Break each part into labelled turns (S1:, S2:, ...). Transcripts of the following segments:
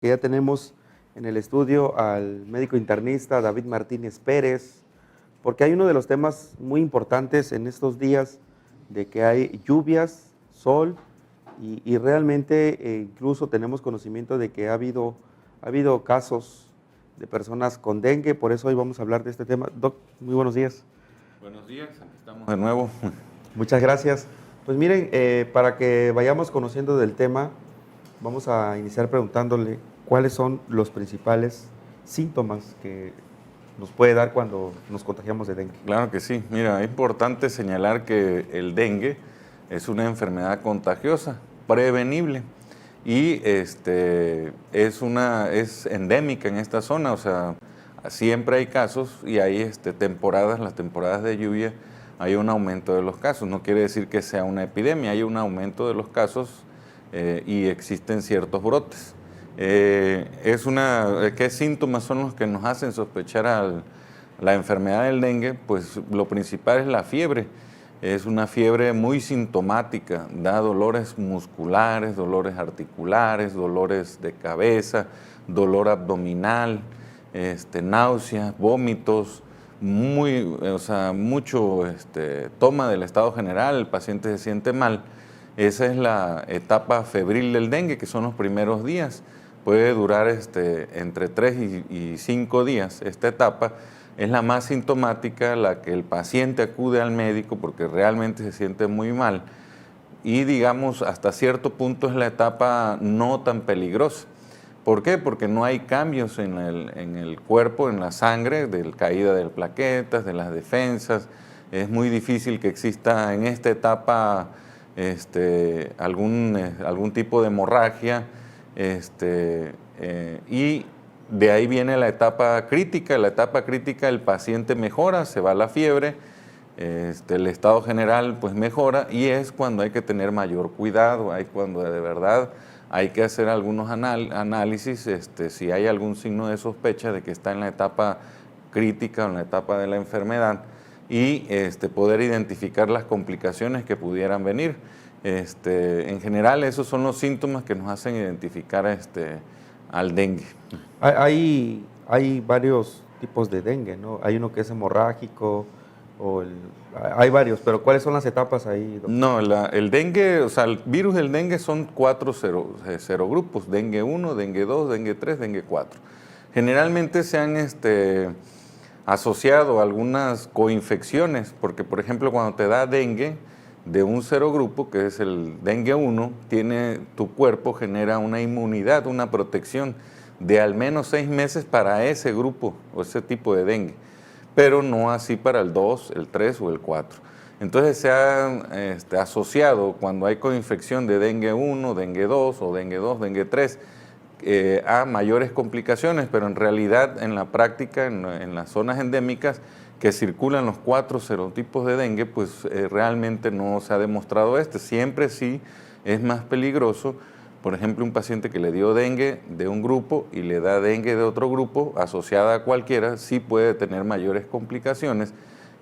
S1: Que ya tenemos en el estudio al médico internista David Martínez Pérez, porque hay uno de los temas muy importantes en estos días de que hay lluvias, sol y realmente incluso tenemos conocimiento de que ha habido casos de personas con dengue, por eso hoy vamos a hablar de este tema. Doc, muy buenos días.
S2: Buenos días, aquí estamos de nuevo.
S1: Muchas gracias. Pues miren, para que vayamos conociendo del tema, vamos a iniciar preguntándole cuáles son los principales síntomas que nos puede dar cuando nos contagiamos de dengue.
S2: Claro que sí. Mira, es importante señalar que el dengue es una enfermedad contagiosa, prevenible, y es endémica en esta zona. O sea, siempre hay casos y hay temporadas, las temporadas de lluvia, hay un aumento de los casos. No quiere decir que sea una epidemia, hay un aumento de los casos y existen ciertos brotes. ¿Qué síntomas son los que nos hacen sospechar la enfermedad del dengue? Pues lo principal es la fiebre. Es una fiebre muy sintomática, da dolores musculares, dolores articulares, dolores de cabeza, dolor abdominal, náuseas, vómitos, mucho toma del estado general, el paciente se siente mal. Esa es la etapa febril del dengue, que son los primeros días. Puede durar entre 3 y 5 días. Esta etapa es la más sintomática, la que el paciente acude al médico porque realmente se siente muy mal. Y digamos, hasta cierto punto es la etapa no tan peligrosa. ¿Por qué? Porque no hay cambios en el cuerpo, en la sangre, de caída de plaquetas, de las defensas. Es muy difícil que exista en esta etapa algún tipo de hemorragia, y de ahí viene la etapa crítica. La etapa crítica, el paciente mejora, se va la fiebre, el estado general pues mejora, y es cuando hay que tener mayor cuidado, cuando de verdad hay que hacer algunos análisis, si hay algún signo de sospecha de que está en la etapa crítica o en la etapa de la enfermedad, y poder identificar las complicaciones que pudieran venir. En general, esos son los síntomas que nos hacen identificar al dengue.
S1: Hay varios tipos de dengue, ¿no? Hay uno que es hemorrágico, hay varios, pero ¿cuáles son las etapas ahí, doctor?
S2: No, el dengue, o sea, el virus del dengue son 4 serogrupos: dengue 1, dengue 2, dengue 3, dengue 4. Generalmente se han asociado algunas coinfecciones, porque por ejemplo cuando te da dengue de un serogrupo, que es el dengue 1, tu cuerpo genera una inmunidad, una protección de al menos 6 meses para ese grupo o ese tipo de dengue, pero no así para el 2, el 3 o el 4. Entonces se ha asociado, cuando hay coinfección de dengue 1, dengue 2 o dengue 2, dengue 3, a mayores complicaciones, pero en realidad en la práctica, en las zonas endémicas que circulan los 4 serotipos de dengue, pues realmente no se ha demostrado Siempre sí es más peligroso, por ejemplo, un paciente que le dio dengue de un grupo y le da dengue de otro grupo, asociada a cualquiera, sí puede tener mayores complicaciones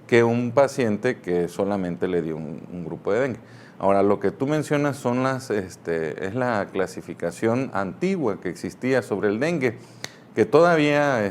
S2: que un paciente que solamente le dio un grupo de dengue. Ahora, lo que tú mencionas es la clasificación antigua que existía sobre el dengue, que todavía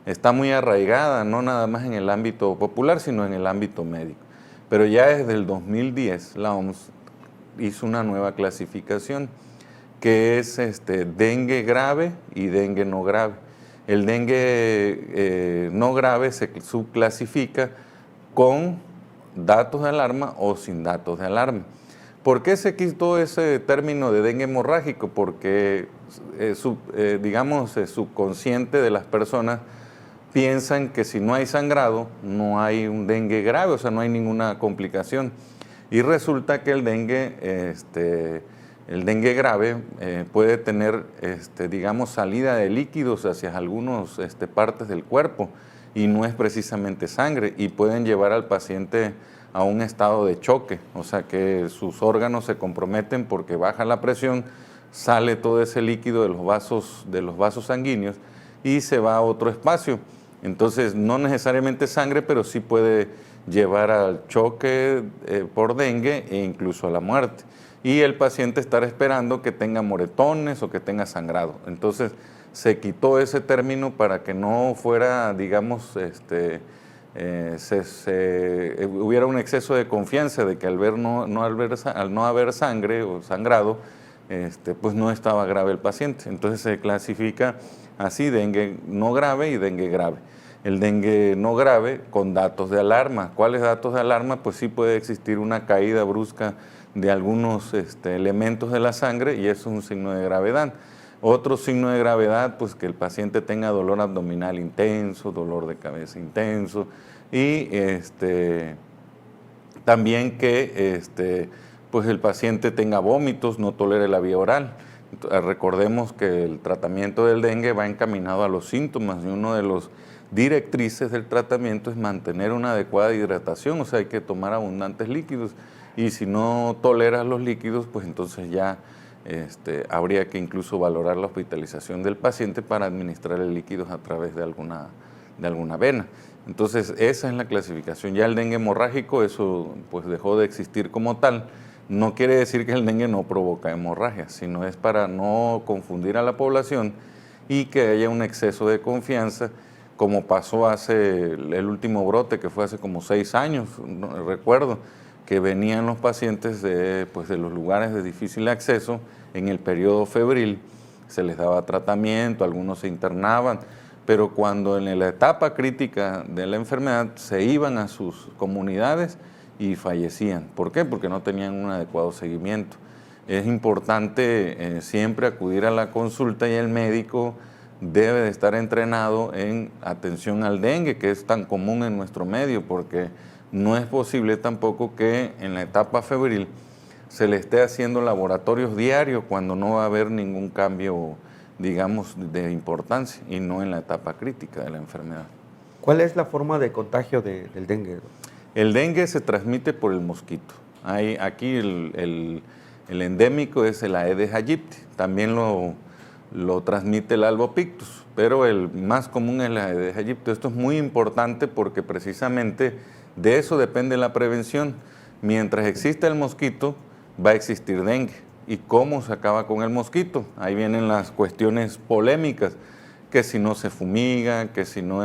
S2: está muy arraigada, no nada más en el ámbito popular, sino en el ámbito médico. Pero ya desde el 2010 la OMS hizo una nueva clasificación, que es dengue grave y dengue no grave. El dengue no grave se subclasifica con datos de alarma o sin datos de alarma. ¿Por qué se quitó ese término de dengue hemorrágico? Porque subconsciente de las personas piensan que si no hay sangrado, no hay un dengue grave, o sea, no hay ninguna complicación. Y resulta que el dengue grave puede tener, salida de líquidos hacia algunas partes del cuerpo, y no es precisamente sangre, y pueden llevar al paciente a un estado de choque, o sea que sus órganos se comprometen porque baja la presión, sale todo ese líquido de los vasos sanguíneos y se va a otro espacio. Entonces, no necesariamente sangre, pero sí puede llevar al choque por dengue e incluso a la muerte. y el paciente estar esperando que tenga moretones o que tenga sangrado. Entonces se quitó ese término para que no fuera, digamos, hubiera un exceso de confianza de que al no haber sangre o sangrado, pues no estaba grave el paciente. Entonces se clasifica así: dengue no grave y dengue grave. El dengue no grave con datos de alarma. ¿Cuáles datos de alarma? Pues sí puede existir una caída brusca de algunos elementos de la sangre y eso es un signo de gravedad. Otro signo de gravedad, pues que el paciente tenga dolor abdominal intenso, dolor de cabeza intenso y también que pues el paciente tenga vómitos, no tolere la vía oral. Recordemos que el tratamiento del dengue va encaminado a los síntomas y uno de los directrices del tratamiento es mantener una adecuada hidratación, o sea, hay que tomar abundantes líquidos y si no toleras los líquidos, pues entonces ya habría que incluso valorar la hospitalización del paciente para administrarle líquidos a través de alguna vena. Entonces esa es la clasificación. Ya el dengue hemorrágico, eso pues dejó de existir como tal. No quiere decir que el dengue no provoca hemorragia, sino es para no confundir a la población y que haya un exceso de confianza, como pasó el último brote, que fue hace como 6 años, recuerdo, que venían los pacientes de los lugares de difícil acceso en el periodo febril, se les daba tratamiento, algunos se internaban, pero cuando en la etapa crítica de la enfermedad se iban a sus comunidades y fallecían. ¿Por qué? Porque no tenían un adecuado seguimiento. Es importante siempre acudir a la consulta y el médico debe de estar entrenado en atención al dengue, que es tan común en nuestro medio, porque no es posible tampoco que en la etapa febril se le esté haciendo laboratorios diarios cuando no va a haber ningún cambio, digamos, de importancia y no en la etapa crítica de la enfermedad.
S1: ¿Cuál es la forma de contagio del dengue?
S2: El dengue se transmite por el mosquito. Aquí el endémico es el Aedes aegypti, también lo transmite el Albopictus, pero el más común es el Aedes aegypti. Esto es muy importante porque precisamente de eso depende la prevención. Mientras exista el mosquito, va a existir dengue. ¿Y cómo se acaba con el mosquito? Ahí vienen las cuestiones polémicas, que si no se fumiga, que si no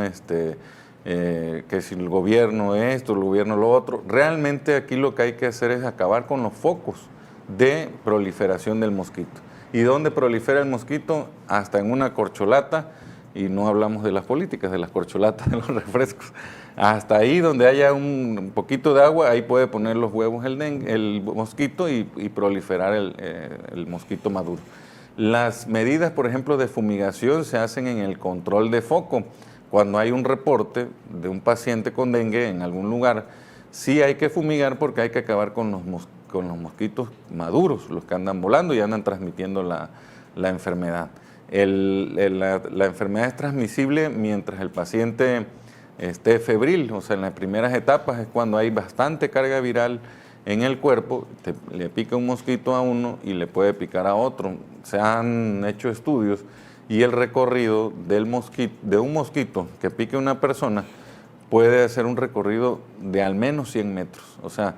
S2: que si el gobierno esto, el gobierno lo otro. Realmente aquí lo que hay que hacer es acabar con los focos de proliferación del mosquito. ¿Y dónde prolifera el mosquito? Hasta en una corcholata, y no hablamos de las políticas, de las corcholatas, de los refrescos. Hasta ahí donde haya un poquito de agua, ahí puede poner los huevos el mosquito y proliferar el mosquito maduro. Las medidas, por ejemplo, de fumigación se hacen en el control de foco. Cuando hay un reporte de un paciente con dengue en algún lugar, sí hay que fumigar porque hay que acabar con los mosquitos maduros, los que andan volando y andan transmitiendo la enfermedad. La enfermedad es transmisible mientras el paciente esté febril, o sea, en las primeras etapas es cuando hay bastante carga viral en el cuerpo, le pica un mosquito a uno y le puede picar a otro. Se han hecho estudios y el recorrido de un mosquito que pique a una persona puede hacer un recorrido de al menos 100 metros, o sea,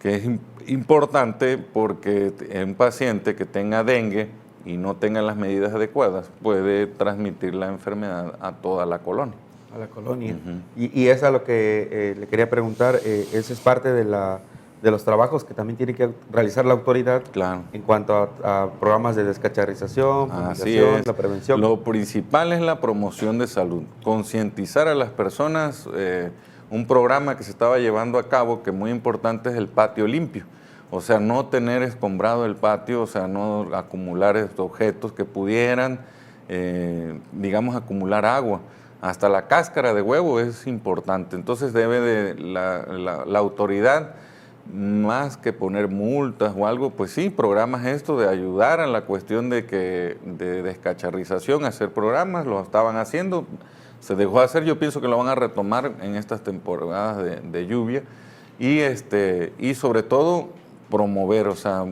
S2: que es importante porque un paciente que tenga dengue y no tenga las medidas adecuadas puede transmitir la enfermedad a toda la colonia.
S1: A la colonia. Y es a lo que le quería preguntar, ese es parte de los trabajos que también tiene que realizar la autoridad,
S2: claro,
S1: en cuanto a programas de descacharrización, fumigación, la prevención.
S2: Lo principal es la promoción de salud, concientizar a las personas. Un programa que se estaba llevando a cabo, que muy importante, es el patio limpio. O sea, no tener escombrado el patio, o sea, no acumular estos objetos que pudieran, digamos, acumular agua. Hasta la cáscara de huevo es importante. Entonces debe la autoridad, más que poner multas o algo, pues sí, programas esto de ayudar a la cuestión de descacharrización, hacer programas, lo estaban haciendo. Se dejó de hacer, yo pienso que lo van a retomar en estas temporadas de lluvia y sobre todo promover, o sea,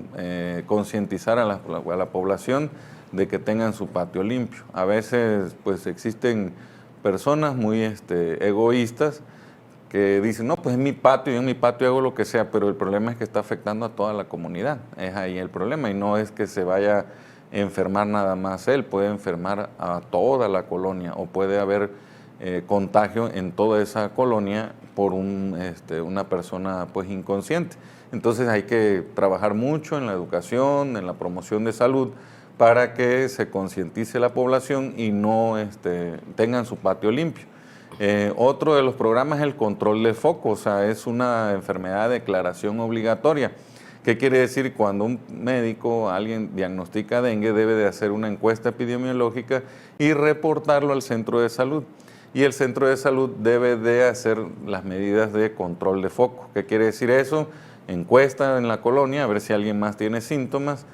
S2: concientizar a la población de que tengan su patio limpio. A veces pues existen personas muy egoístas que dicen, no, pues es mi patio, yo en mi patio hago lo que sea, pero el problema es que está afectando a toda la comunidad. Es ahí el problema, y no es que se vaya a enfermar nada más él, puede enfermar a toda la colonia, o puede haber contagio en toda esa colonia por una persona pues inconsciente. Entonces hay que trabajar mucho en la educación, en la promoción de salud, para que se concientice la población y no tengan su patio limpio. Otro de los programas es el control de foco, o sea, es una enfermedad de declaración obligatoria. ¿Qué quiere decir? Cuando un médico, alguien diagnostica dengue, debe de hacer una encuesta epidemiológica y reportarlo al centro de salud. Y el centro de salud debe de hacer las medidas de control de foco. ¿Qué quiere decir eso? Encuesta en la colonia, a ver si alguien más tiene síntomas,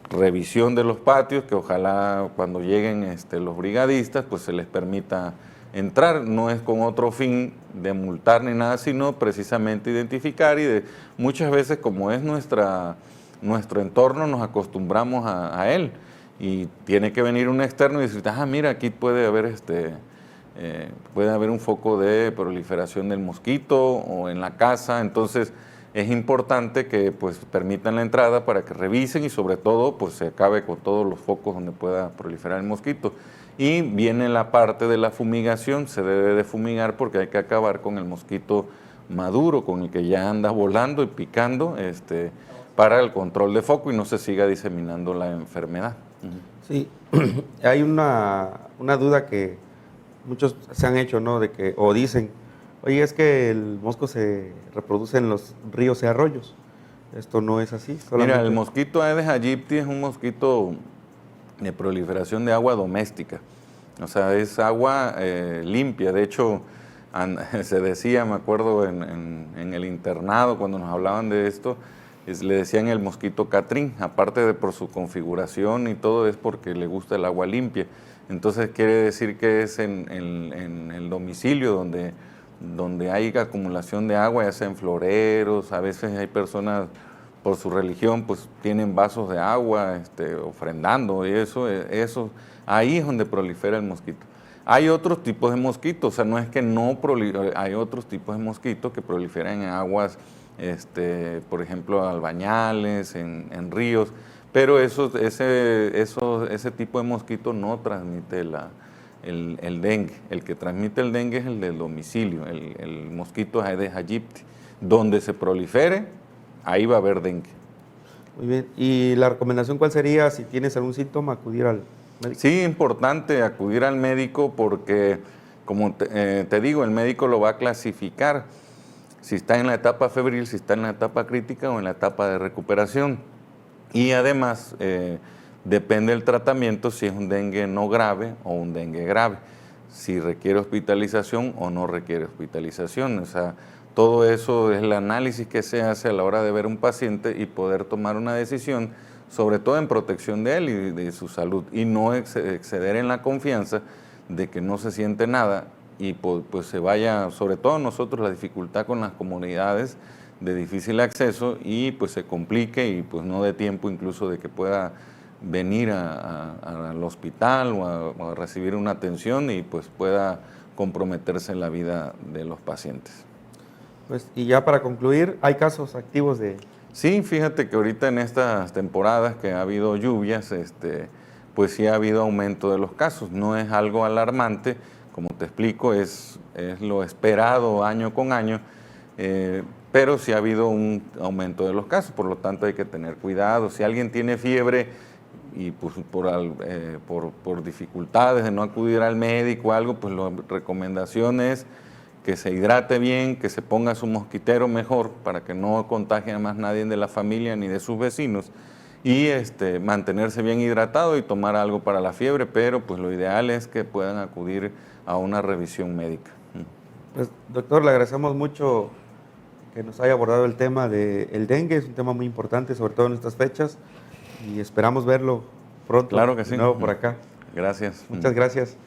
S2: revisión de los patios, que ojalá cuando lleguen los brigadistas, pues se les permita entrar. No es con otro fin de multar ni nada, sino precisamente identificar, y muchas veces, como es nuestro entorno, nos acostumbramos a él, y tiene que venir un externo y decir, mira, aquí puede haber un foco de proliferación del mosquito o en la casa. Entonces es importante que pues permitan la entrada para que revisen, y sobre todo pues se acabe con todos los focos donde pueda proliferar el mosquito. Y viene la parte de la fumigación. Se debe de fumigar porque hay que acabar con el mosquito maduro, con el que ya anda volando y picando, para el control de foco y no se siga diseminando la enfermedad.
S1: Sí, hay una duda que muchos se han hecho, ¿no? De que, o dicen, oye, es que el mosco se reproduce en los ríos y arroyos. Esto no es así.
S2: Mira, el mosquito Aedes aegypti es un mosquito de proliferación de agua doméstica. O sea, es agua limpia. De hecho, se decía, me acuerdo en el internado, cuando nos hablaban de esto, le decían el mosquito catrín. Aparte de por su configuración y todo, es porque le gusta el agua limpia. Entonces quiere decir que es en el domicilio donde hay acumulación de agua, ya sea en floreros. A veces hay personas, por su religión, pues tienen vasos de agua ofrendando, y eso, ahí es donde prolifera el mosquito. Hay otros tipos de mosquitos, o sea, no es que no hay otros tipos de mosquitos que proliferan en aguas, por ejemplo, albañales, en ríos, pero ese tipo de mosquito no transmite el dengue. El que transmite el dengue es el del domicilio, el mosquito Aedes aegypti. Donde se prolifere, ahí va a haber dengue.
S1: Muy bien. ¿Y la recomendación cuál sería si tienes algún síntoma, acudir al médico?
S2: Sí, importante acudir al médico porque, como te digo, el médico lo va a clasificar si está en la etapa febril, si está en la etapa crítica o en la etapa de recuperación. Y además, depende del tratamiento, si es un dengue no grave o un dengue grave, si requiere hospitalización o no requiere hospitalización. O sea, todo eso es el análisis que se hace a la hora de ver un paciente y poder tomar una decisión, sobre todo en protección de él y de su salud, y no exceder en la confianza de que no se siente nada y pues se vaya, sobre todo nosotros, la dificultad con las comunidades de difícil acceso, y pues se complique y pues no dé tiempo incluso de que pueda venir al hospital o a recibir una atención, y pues pueda comprometerse la vida de los pacientes.
S1: Pues, y ya para concluir, ¿hay casos activos de...?
S2: Sí, fíjate que ahorita en estas temporadas que ha habido lluvias, pues sí ha habido aumento de los casos. No es algo alarmante, como te explico, es lo esperado año con año, pero sí ha habido un aumento de los casos, por lo tanto hay que tener cuidado. Si alguien tiene fiebre y pues por dificultades de no acudir al médico o algo, pues la recomendación es que se hidrate bien, que se ponga su mosquitero mejor para que no contagie a más nadie de la familia ni de sus vecinos, y mantenerse bien hidratado y tomar algo para la fiebre, pero pues lo ideal es que puedan acudir a una revisión médica.
S1: Pues, doctor, le agradecemos mucho que nos haya abordado el tema del dengue. Es un tema muy importante, sobre todo en estas fechas, y esperamos verlo pronto.
S2: Claro que sí.
S1: De nuevo por acá.
S2: Gracias.
S1: Muchas gracias.